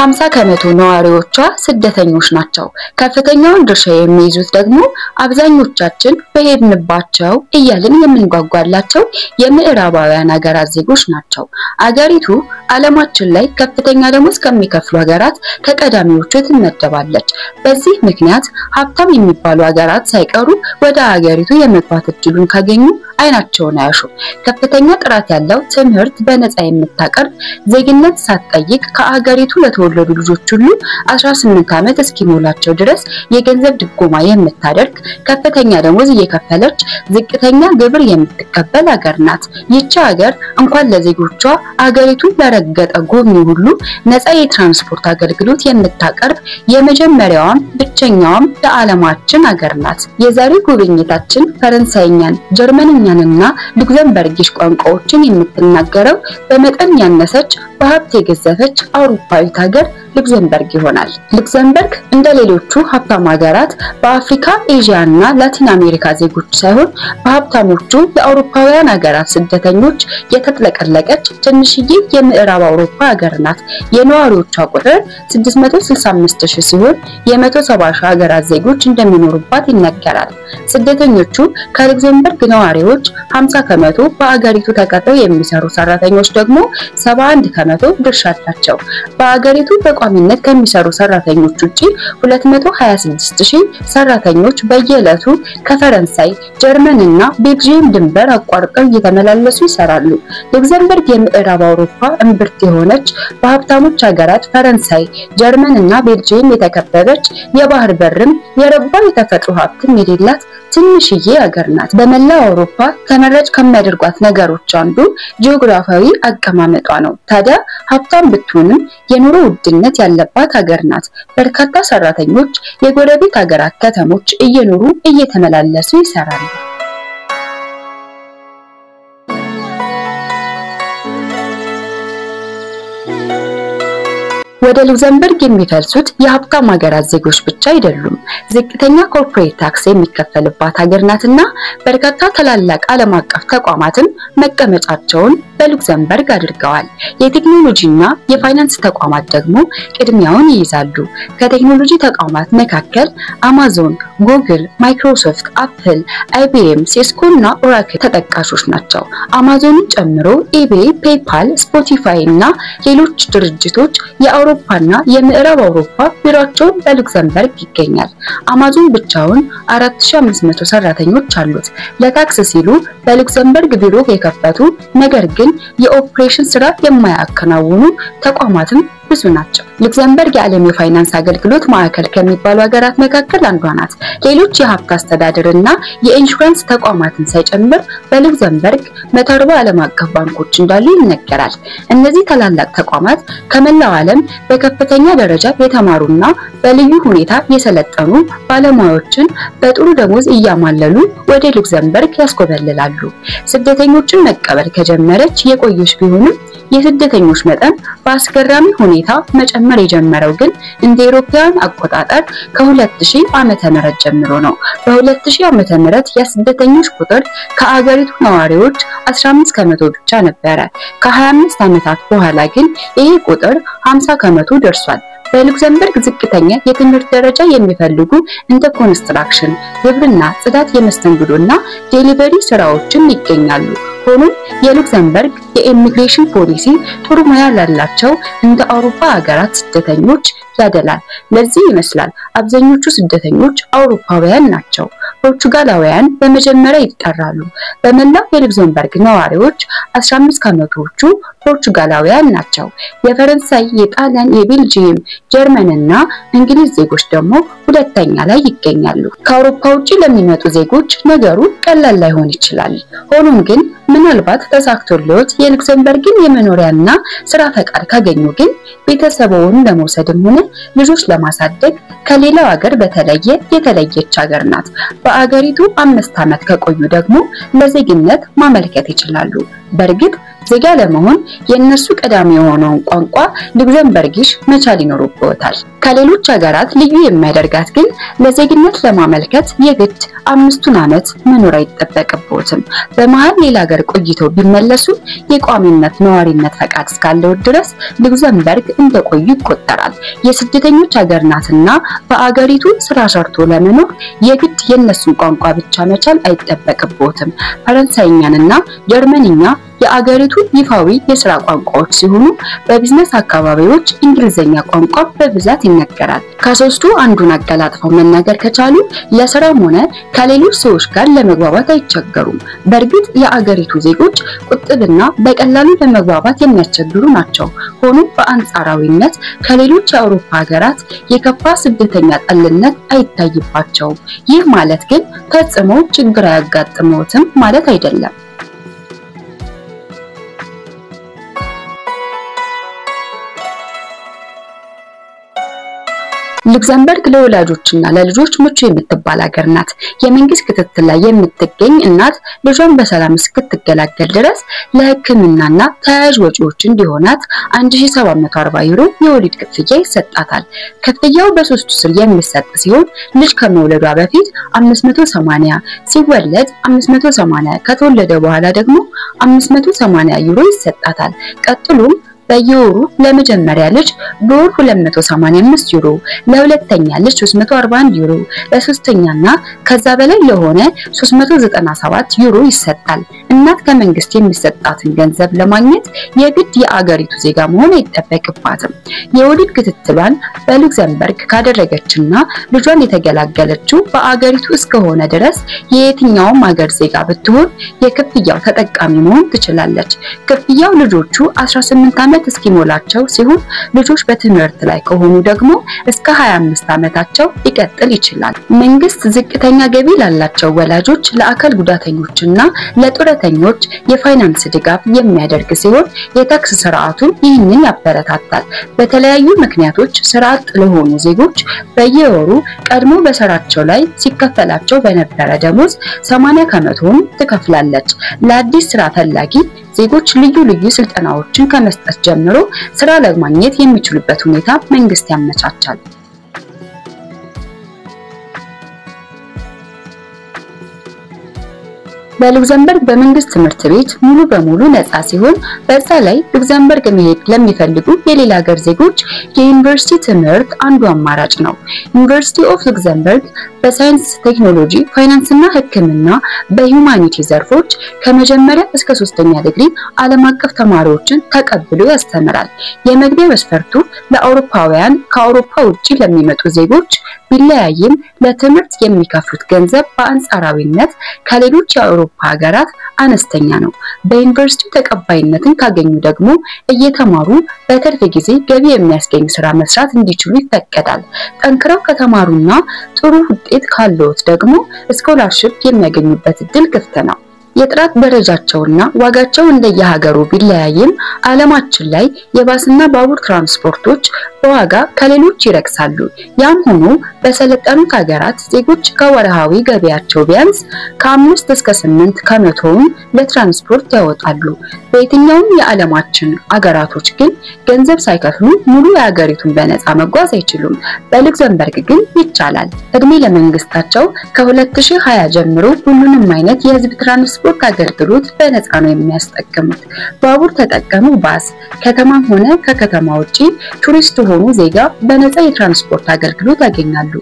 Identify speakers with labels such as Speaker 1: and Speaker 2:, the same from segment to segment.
Speaker 1: 50 ከመቶ ነዋሪዎቿ ስደተኞች ናቸው። ከፍተኛውን ድርሻ የሚይዙት ደግሞ አብዛኞቻችን በሄድንባቸው እያልን የምንጓጓላቸው የምዕራባውያን ሀገራት ዜጎች ናቸው። አገሪቱ ዓለማችን ላይ ከፍተኛ ደሞዝ ከሚከፍሉ ሀገራት ከቀዳሚዎቹ ትመደባለች። በዚህ ምክንያት ሀብታም የሚባሉ ሀገራት ሳይቀሩ ወደ አገሪቱ የመግባት እድሉን ካገኙ አይናቸውን አያሹ። ከፍተኛ ጥራት ያለው ትምህርት በነፃ የምታቀርብ ዜግነት ሳትጠይቅ ከአገሪቱ ለተወለዱ ልጆች ሁሉ 18 ዓመት እስኪሞላቸው ድረስ የገንዘብ ድጎማ የምታደርግ ከፍተኛ ደሞዝ እየከፈለች ዝቅተኛ ግብር የምትቀበል ሀገር ናት። ይህች ሀገር እንኳን ለዜጎቿ አገሪቱ ለረገጠ ጎብኚ ሁሉ ነፃ የትራንስፖርት አገልግሎት የምታቀርብ የመጀመሪያዋም ብቸኛዋም የዓለማችን ሀገር ናት። የዛሬው ጉብኝታችን ፈረንሳይኛን፣ ጀርመንኛንና ሉክዘምበርጊሽ ቋንቋዎችን የምትናገረው በመጠን ያነሰች በሀብት የገዘፈች አውሮፓዊት ሀገር ሉክዘምበርግ ይሆናል። ሉክዘምበርግ እንደሌሎቹ ሀብታም ሀገራት በአፍሪካ፣ ኤዥያና ላቲን አሜሪካ ዜጎች ሳይሆን በሀብታሞቹ የአውሮፓውያን ሀገራት ስደተኞች የተጥለቀለቀች ትንሽዬ የምዕራብ አውሮፓ ሀገር ናት። የነዋሪዎቿ ቁጥር 665,000 ሲሆን የ170,000 ሀገራት ዜጎች እንደሚኖሩባት ይነገራል። ስደተኞቹ ከሉክዘምበርግ ነዋሪዎች 50 ከመቶ በአገሪቱ ተቀጥረው የሚሰሩ ሰራተኞች ደግሞ 71 ከመቶ ድርሻ አላቸው። በአገሪቱ በቋሚነት ከሚሰሩ ሰራተኞች ውጪ 226,000 ሰራተኞች በየዕለቱ ከፈረንሳይ፣ ጀርመንና ቤልጂየም ድንበር አቋርጠው እየተመላለሱ ይሰራሉ። ሉክዘምበርግ የምዕራብ አውሮፓ እምብርት የሆነች በሀብታሞች ሀገራት ፈረንሳይ፣ ጀርመንና ቤልጂየም የተከበበች የባህር በርም የረባ የተፈጥሮ ሀብትም የሌላት ትንሽዬ ሀገር ናት። በመላው አውሮፓ ተመራጭ ከሚያደርጓት ነገሮች አንዱ ጂኦግራፊያዊ አቀማመጧ ነው። ታዲያ ሀብታም ብትሆንም የኑሮ ውድነት ያለባት ሀገር ናት። በርካታ ሰራተኞች የጎረቤት ሀገራት ከተሞች እየኖሩ እየተመላለሱ ይሰራሉ። ወደ ሉክዘምበርግ የሚፈልሱት የሀብታም ሀገራት ዜጎች ብቻ አይደሉም። ዝቅተኛ ኮርፖሬት ታክስ የሚከፈልባት ሀገር ናትና በርካታ ታላላቅ ዓለም አቀፍ ተቋማትን መቀመጫቸውን በሉክዘምበርግ አድርገዋል። የቴክኖሎጂና የፋይናንስ ተቋማት ደግሞ ቅድሚያውን ይይዛሉ። ከቴክኖሎጂ ተቋማት መካከል አማዞን፣ ጉግል፣ ማይክሮሶፍት፣ አፕል፣ አይቢኤም፣ ሲስኮ እና ኦራክል ተጠቃሾች ናቸው። አማዞንን ጨምሮ ኢቤይ፣ ፔይፓል፣ ስፖቲፋይ እና ሌሎች ድርጅቶች የአውሮፓና የምዕራብ አውሮፓ ቢሮአቸውን በሉክዘምበርግ ይገኛል። አማዞን ብቻውን 4500 ሰራተኞች አሉት። ለታክስ ሲሉ በሉክዘምበርግ ቢሮ የከፈቱ ነገር ግን የኦፕሬሽን ስራ የማያከናውኑ ተቋማትም ብዙ ናቸው። ሉክዘምበርግ የዓለም የፋይናንስ አገልግሎት ማዕከል ከሚባሉ ሀገራት መካከል አንዷ ናት። ሌሎች የሀብት አስተዳደርና የኢንሹራንስ ተቋማትን ሳይጨምር በሉክዘምበርግ 140 ዓለም አቀፍ ባንኮች እንዳሉ ይነገራል። እነዚህ ታላላቅ ተቋማት ከመላው ዓለም በከፍተኛ ደረጃ የተማሩና በልዩ ሁኔታ የሰለጠኑ ባለሙያዎችን በጥሩ ደሞዝ እያማለሉ ወደ ሉክዘምበርግ ያስኮበልላሉ። ስደተኞችን መቀበል ከጀመረች የቆየች ቢሆንም የስደተኞች መጠን በአስገራሚ ሁኔታ መጨመር የጀመረው ግን እንደ አውሮፓውያን አቆጣጠር ከ2000 ዓመተ ምህረት ጀምሮ ነው። በ2000 ዓመተ ምህረት የስደተኞች ቁጥር ከአገሪቱ ነዋሪዎች 15 ከመቶ ብቻ ነበረ። ከ25 ዓመታት በኋላ ግን ይሄ ቁጥር 50 ከመቶ ደርሷል። በሉክዘምበርግ ዝቅተኛ የትምህርት ደረጃ የሚፈልጉ እንደ ኮንስትራክሽን፣ ግብርና፣ ጽዳት፣ የመስተንግዶና ዴሊቨሪ ስራዎችን ይገኛሉ። ሆኖም የሉክዘምበርግ የኢሚግሬሽን ፖሊሲ ጥሩ ሙያ ላላቸው እንደ አውሮፓ ሀገራት ስደተኞች ያደላል። ለዚህ ይመስላል አብዛኞቹ ስደተኞች አውሮፓውያን ናቸው። ፖርቹጋላውያን በመጀመሪያ ይጠራሉ። በመላው የሉክዘምበርግ ነዋሪዎች 15 ከመቶዎቹ ፖርቹጋላውያን ናቸው። የፈረንሳይ፣ የጣሊያን፣ የቤልጂየም፣ ጀርመንና እንግሊዝ ዜጎች ደግሞ ሁለተኛ ላይ ይገኛሉ። ከአውሮፓ ውጪ ለሚመጡ ዜጎች ነገሩ ቀላል ላይሆን ይችላል። ሆኖም ግን ምናልባት ተሳክቶልዎት የሉክዘምበርግን የመኖሪያና ስራ ፈቃድ ካገኙ ግን ቤተሰቦውን ለመውሰድም ሆነ ልጆች ለማሳደግ ከሌላው ሀገር የተለየች ሀገር ናት። በአገሪቱ 5 ዓመት ከቆዩ ደግሞ ለዜግነት ማመልከት ይችላሉ። በርግጥ ዜጋ ለመሆን የነሱ ቀዳሚ የሆነውን ቋንቋ ሉክዘምበርጊሽ መቻል ይኖርበታል። ከሌሎች ሀገራት ልዩ የሚያደርጋት ግን ለዜግነት ለማመልከት የግድ 5 ዓመት መኖር አይጠበቅበትም። በመሃል ሌላ ሀገር ቆይተው ቢመለሱ የቋሚነት ነዋሪነት ፈቃድ እስካለው ድረስ ሉክዘምበርግ እንደቆዩ ይቆጠራል። የስደተኞች ሀገር ናትና በአገሪቱ ስራ ሰርቶ ለመኖር የግድ የነሱን ቋንቋ ብቻ መቻል አይጠበቅበትም። ፈረንሳይኛና ጀርመንኛ የአገሪቱ ይፋዊ የሥራ ቋንቋዎች ሲሆኑ በቢዝነስ አካባቢዎች እንግሊዘኛ ቋንቋ በብዛት ይነገራል። ከሶስቱ አንዱን አቀላጥፈው መናገር ከቻሉ ለሥራም ሆነ ከሌሎች ሰዎች ጋር ለመግባባት አይቸገሩም። በርግጥ የአገሪቱ ዜጎች ቁጥብና በቀላሉ ለመግባባት የሚያስቸግሩ ናቸው። ሆኖም በአንጻራዊነት ከሌሎች የአውሮፓ ሀገራት የከፋ ስደተኛ ጠልነት አይታይባቸውም። ይህ ማለት ግን ፈጽሞ ችግር አያጋጥመውትም ማለት አይደለም። ሉክዘምበርግ ለወላጆችና ለልጆች ምቹ የምትባል ሀገር ናት። የመንግስት ክትትል ላይ የምትገኝ እናት ልጇን በሰላም እስክትገላገል ድረስ ለሕክምናና ተያያዥ ወጪዎች እንዲሆናት 1740 ዩሮ የወሊድ ክፍያ ይሰጣታል። ክፍያው በሶስቱ ስር የሚሰጥ ሲሆን ልጅ ከመውለዷ በፊት 580፣ ሲወለድ 580፣ ከተወለደ በኋላ ደግሞ 580 ዩሮ ይሰጣታል። ቀጥሎም በየወሩ ለመጀመሪያ ልጅ በወር 285 ዩሮ፣ ለሁለተኛ ልጅ 341 ዩሮ፣ ለሶስተኛና ከዛ በላይ ለሆነ 397 ዩሮ ይሰጣል። እናት ከመንግስት የሚሰጣትን ገንዘብ ለማግኘት የግድ የአገሪቱ ዜጋ መሆን አይጠበቅባትም። የወሊድ ክትትሏን በሉክዘምበርግ ካደረገችና ልጇን የተገላገለችው በአገሪቱ እስከሆነ ድረስ የየትኛውም ሀገር ዜጋ ብትሆን የክፍያው ተጠቃሚ መሆን ትችላለች። ክፍያው ልጆቹ 18 ዓመት እስኪሞላቸው ሲሆን ልጆች በትምህርት ላይ ከሆኑ ደግሞ እስከ 25 ዓመታቸው ሊቀጥል ይችላል። መንግስት ዝቅተኛ ገቢ ላላቸው ወላጆች፣ ለአካል ጉዳተኞችና ለጡረተኞች የፋይናንስ ድጋፍ የሚያደርግ ሲሆን የታክስ ስርዓቱን ይህንን ያበረታታል። በተለያዩ ምክንያቶች ስራ አጥ ለሆኑ ዜጎች በየወሩ ቀድሞ በስራቸው ላይ ሲከፈላቸው በነበረ ደሞዝ 80% ትከፍላለች። ለአዲስ ስራ ፈላጊ ዜጎች ልዩ ልዩ ስልጠናዎችን ከመስጠት ጀምሮ ስራ ለማግኘት የሚችሉበት ሁኔታ መንግስት ያመቻቻል። በሉክዘምበርግ በመንግስት ትምህርት ቤት ሙሉ በሙሉ ነፃ ሲሆን በዛ ላይ ሉክዘምበርግ መሄድ ለሚፈልጉ የሌላ ሀገር ዜጎች የዩኒቨርሲቲ ትምህርት አንዱ አማራጭ ነው። ዩኒቨርሲቲ ኦፍ ሉክዘምበርግ በሳይንስ፣ ቴክኖሎጂ፣ ፋይናንስና ሕክምና በሁማኒቲ ዘርፎች ከመጀመሪያ እስከ 3ኛ ዲግሪ ዓለም አቀፍ ተማሪዎችን ተቀብሎ ያስተምራል። የመግቢያ መስፈርቱ ለአውሮፓውያን ከአውሮፓ ውጪ ለሚመጡ ዜጎች ቢለያይም ለትምህርት የሚከፍሉት ገንዘብ በአንጻራዊነት ከሌሎች የአውሮፓ ሀገራት አነስተኛ ነው። በዩኒቨርሲቲው ተቀባይነትን ካገኙ ደግሞ እየተማሩ በትርፍ ጊዜ ገቢ የሚያስገኝ ስራ መስራት እንዲችሉ ይፈቀዳል። ጠንክረው ከተማሩና ጥሩ ውጤት ካለዎት ደግሞ ስኮላርሺፕ የሚያገኙበት እድል ክፍት ነው። የጥራት ደረጃቸውና ዋጋቸው እንደየሀገሩ ቢለያይም ዓለማችን ላይ የባስና ባቡር ትራንስፖርቶች በዋጋ ከሌሎች ይረክሳሉ። ያም ሆኖ በሰለጠኑት ሀገራት ዜጎች ከወርሃዊ ገቢያቸው ቢያንስ ከ5 እስከ 8 ከመቶውን ለትራንስፖርት ያወጣሉ። በየትኛውም የዓለማችን ሀገራቶች ግን ገንዘብ ሳይከፍሉ ሙሉ የሀገሪቱን በነፃ መጓዝ አይችሉም። በሉክዘምበርግ ግን ይቻላል። እድሜ ለመንግስታቸው ከ2020 ጀምሮ ሁሉንም አይነት የህዝብ ትራንስፖርት አገልግሎት በነፃ ነው የሚያስጠቅሙት። ባቡር ተጠቀሙ፣ ባስ፣ ከተማም ሆነ ከከተማ ውጪ ቱሪስት ሆኑ ዜጋ በነፃ የትራንስፖርት አገልግሎት ያገኛሉ።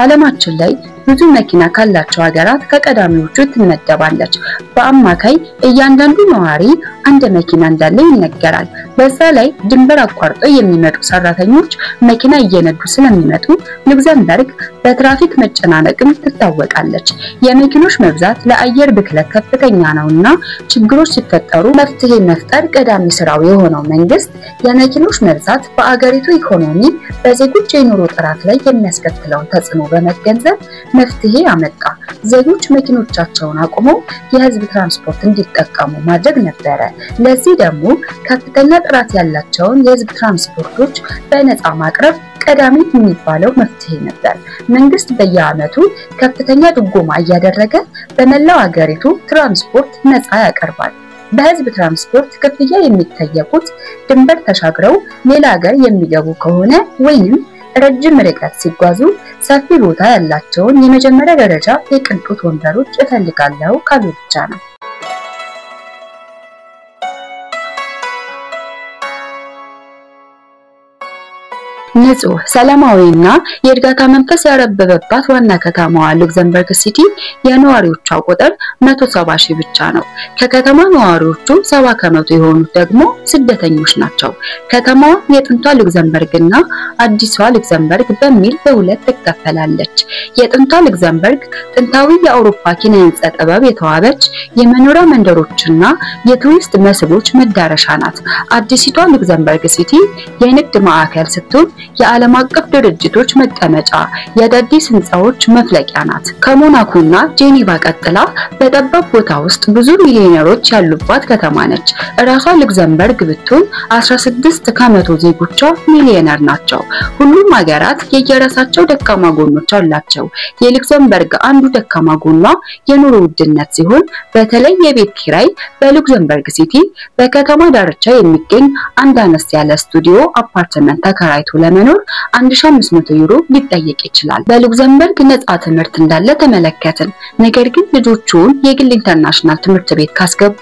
Speaker 1: ዓለማችን ላይ ብዙ መኪና ካላቸው ሀገራት ከቀዳሚዎቹ ትመደባለች። በአማካይ እያንዳንዱ ነዋሪ አንድ መኪና እንዳለ ይነገራል። በዛ ላይ ድንበር አቋርጠው የሚመጡ ሰራተኞች መኪና እየነዱ ስለሚመጡ ሉክዘምበርግ በትራፊክ መጨናነቅም ትታወቃለች። የመኪኖች መብዛት ለአየር ብክለት ከፍተኛ ነውና ችግሮች ሲፈጠሩ መፍትሄ መፍጠር ቀዳሚ ስራው የሆነው መንግስት የመኪኖች መብዛት በአገሪቱ ኢኮኖሚ በዜጎች የኑሮ ጥራት ላይ የሚያስከትለውን ተጽዕኖ በመገንዘብ መፍትሄ አመጣ። ዜጎች መኪኖቻቸውን አቁመው የህዝብ ትራንስፖርት እንዲጠቀሙ ማድረግ ነበረ። ለዚህ ደግሞ ከፍተኛ ጥራት ያላቸውን የህዝብ ትራንስፖርቶች በነፃ ማቅረብ ቀዳሚ የሚባለው መፍትሄ ነበር። መንግስት በየዓመቱ ከፍተኛ ድጎማ እያደረገ በመላው ሀገሪቱ ትራንስፖርት ነፃ ያቀርባል። በህዝብ ትራንስፖርት ክፍያ የሚጠየቁት ድንበር ተሻግረው ሌላ ሀገር የሚገቡ ከሆነ ወይንም ረጅም ርቀት ሲጓዙ ሰፊ ቦታ ያላቸውን የመጀመሪያ ደረጃ የቅንጦት ወንበሮች እፈልጋለሁ ካሉ ብቻ ነው። ንጹህ ሰላማዊና የእድጋታ መንፈስ ያረበበባት ዋና ከተማዋ ሉክሰምበርግ ሲቲ የነዋሪዎቿ ቁጥር 170 ሺህ ብቻ ነው። ከከተማ ነዋሪዎቹ 70 ከመቶ የሆኑት ደግሞ ስደተኞች ናቸው። ከተማዋ የጥንቷ ሉክሰምበርግና አዲሷ ሉክሰምበርግ በሚል በሁለት ትከፈላለች። የጥንቷ ሉክሰምበርግ ጥንታዊ የአውሮፓ ኪነ ህንጻ ጥበብ የተዋበች የመኖሪያ መንደሮችና የቱሪስት መስህቦች መዳረሻ ናት። አዲሲቷ ሉክሰምበርግ ሲቲ የንግድ ማዕከል ስትሆን የዓለም አቀፍ ድርጅቶች መቀመጫ የአዳዲስ ህንጻዎች መፍለቂያ ናት። ከሞናኮና ጄኔቫ ቀጥላ በጠባብ ቦታ ውስጥ ብዙ ሚሊዮነሮች ያሉባት ከተማ ነች። ራሷ ሉክሰምበርግ ብትሆን 16 ከመቶ ዜጎቿ ሚሊዮነር ናቸው። ሁሉም ሀገራት የየራሳቸው ደካማ ጎኖች አላቸው። የሉክሰምበርግ አንዱ ደካማ ጎኗ የኑሮ ውድነት ሲሆን በተለይ የቤት ኪራይ በሉክሰምበርግ ሲቲ በከተማ ዳርቻ የሚገኝ አንድ አነስ ያለ ስቱዲዮ አፓርትመንት ተከራይቶ ለመኖር 1500 ዩሮ ሊጠየቅ ይችላል። በሉክሰምበርግ ነፃ ትምህርት እንዳለ ተመለከትን። ነገር ግን ልጆቹን የግል ኢንተርናሽናል ትምህርት ቤት ካስገቡ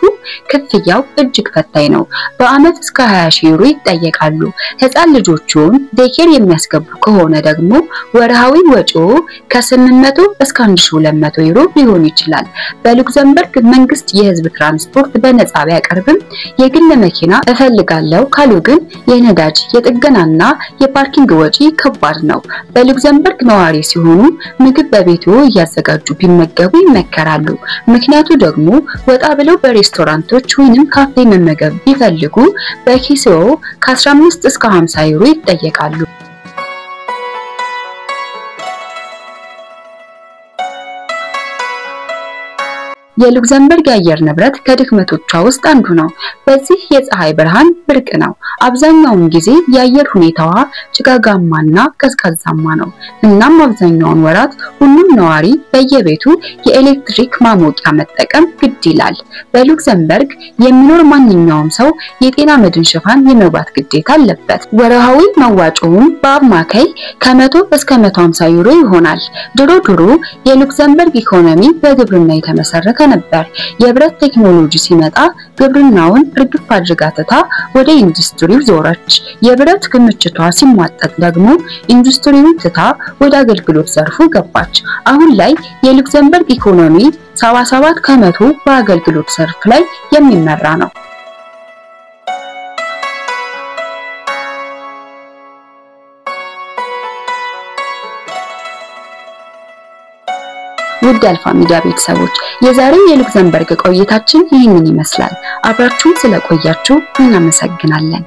Speaker 1: ክፍያው እጅግ ፈታኝ ነው። በአመት እስከ 20,000 ዩሮ ይጠየቃሉ። ህፃን ልጆቹን ዴኬር የሚያስገቡ ከሆነ ደግሞ ወርሃዊ ወጪው ከ800 እስከ 1200 ዩሮ ሊሆን ይችላል። በሉክሰምበርግ መንግስት የህዝብ ትራንስፖርት በነፃ ቢያቀርብም የግል መኪና እፈልጋለሁ ካሉ ግን የነዳጅ የጥገናና የፓርኪንግ ወጪ ከባድ ነው። በሉክሰምበርግ ነዋሪ ሲሆኑ ምግብ በቤቱ እያዘጋጁ ቢመገቡ ይመከራሉ። ምክንያቱ ደግሞ ወጣ ብለው በሬስቶራንቶች ወይንም ካፌ መመገብ ቢፈልጉ በኪስዎ ከ15 እስከ 50 ዩሮ ይጠየቃሉ። የሉክሰምበርግ አየር ንብረት ከድክመቶቿ ውስጥ አንዱ ነው። በዚህ የፀሐይ ብርሃን ብርቅ ነው። አብዛኛውን ጊዜ የአየር ሁኔታዋ ጭጋጋማና ቀዝቃዛማ ነው። እናም አብዛኛውን ወራት ሁሉም ነዋሪ በየቤቱ የኤሌክትሪክ ማሞቂያ መጠቀም ግድ ይላል። በሉክሰምበርግ የሚኖር ማንኛውም ሰው የጤና መድን ሽፋን የመግባት ግዴታ አለበት። ወርሃዊ መዋጮውም በአማካይ ከ100 እስከ 150 ዩሮ ይሆናል። ድሮ የሉክሰምበርግ ኢኮኖሚ በግብርና የተመሰረተ ነበር። የብረት ቴክኖሎጂ ሲመጣ ግብርናውን እርግፍ አድርጋ ትታ ወደ ኢንዱስትሪው ዞረች። የብረት ክምችቷ ሲሟጠጥ ደግሞ ኢንዱስትሪውን ትታ ወደ አገልግሎት ዘርፉ ገባች። አሁን ላይ የሉክሰምበርግ ኢኮኖሚ 77 ከመቶ በአገልግሎት ዘርፍ ላይ የሚመራ ነው። ውድ አልፋ ሚዲያ ቤተሰቦች የዛሬው የሉክሰምበርግ ቆይታችን ይህንን ይመስላል። አብራችሁን ስለቆያችሁ እናመሰግናለን።